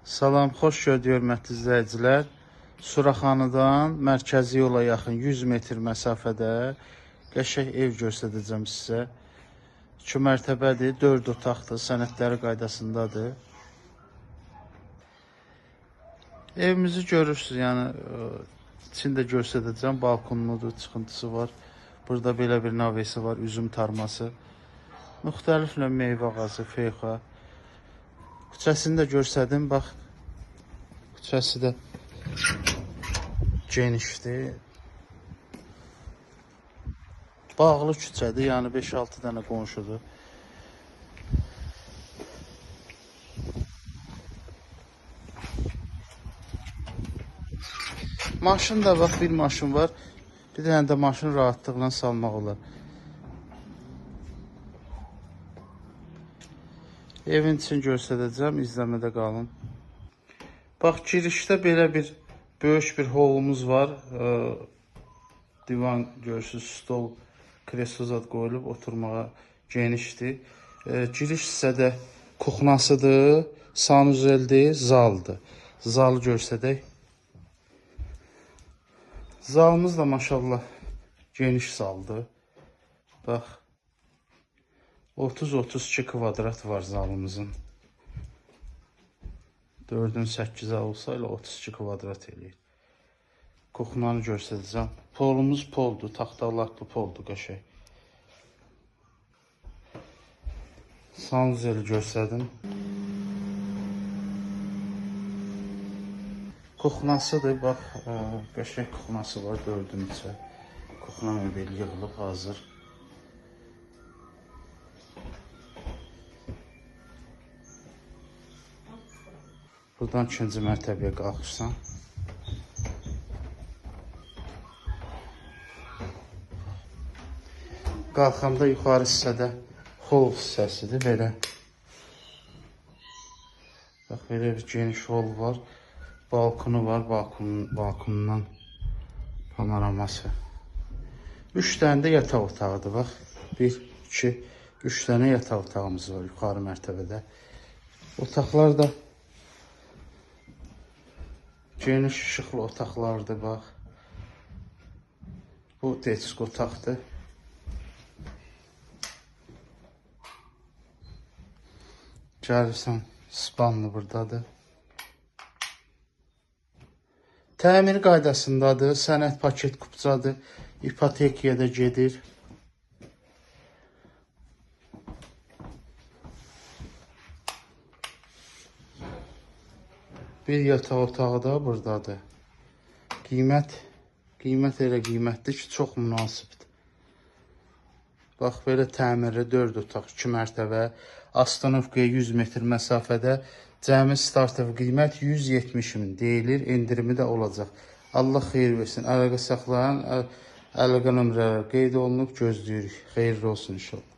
Salam, xoş gördük hörmətli izləyicilər. Suraxanıdan mərkəzi yola yaxın 100 metr məsafədə qəşəng ev göstərəcəm sizə. 2 mərtəbədir, 4 otaqdır, sənədləri qaydasındadır. Evimizi görürsünüz, yəni içində göstərəcəm. Balkonludur, çıxıntısı var. Burada belə bir navesi var, üzüm tarması. Müxtəlif növ meyvə ağacı, feyxa. Küçəsini də göstərdim, bax. Küçəsi də genişdir. Bağlı küçədir, yəni 5-6 dənə qonşudur. Maşın da bax, bir maşın var. Bir dənə də maşın rahatlıqla salmaq olar. Evin için göstərəcəm, izləmədə qalın. Bax, girişdə belə bir böyük bir holumuz var. Divan görürsünüz, stol, kreslo zad qoyulub oturmağa genişdir. Giriş hissədə kuxnasıdır, sanuzeldir, zaldır. Zalı göstərək. Zalımız da maşallah geniş zaldır. Bax, 30-32 kvadrat var zalımızın. 4-ün 8-ə olsa ilə 32 kvadrat eləyir. Kuxnanı göstərəcəm. Polumuz poldur, taxtalaqlı poldur qəşəng. Sanuzeli göstərdim. Kuxnasıdır, bax, qəşəng kuxnası var 4-ün içə. Kuxna möbeli yığılıb hazır. Buradan 2-ci mərtəbəyə qalxırsan. Qalxanda yuxarı hissədə hol hissəsidir, belə. Bax, belə bir geniş hol var. Balkonu var, balkonundan panoraması. 3 dənə də yataq otağıdır, bax. 1, 2, 3 dənə yataq otağımız var yuxarı mərtəbədə. Otaqlar da geniş işıqlı otaqlardır, bax. Bu desk otaqdır. Gəlirsən, spanlı buradadır. Təmir qaydasındadır, sənəd paket kupcadır, ipotekaya da gedir. Bir yataq otağı da buradadır. Qiymət elə qiymətdir ki, çox münasibdir. Bax, belə təmirli 4 otaq, 2 mərtəbə, Astanovkaya 100 metr məsafədə cəmi startov qiymət 170 min deyilir, endirimi də olacaq. Allah xeyir versin. Əlaqə saxlayan əlaqə nömrələri qeyd olunub, gözləyirik. Xeyirli olsun inşallah.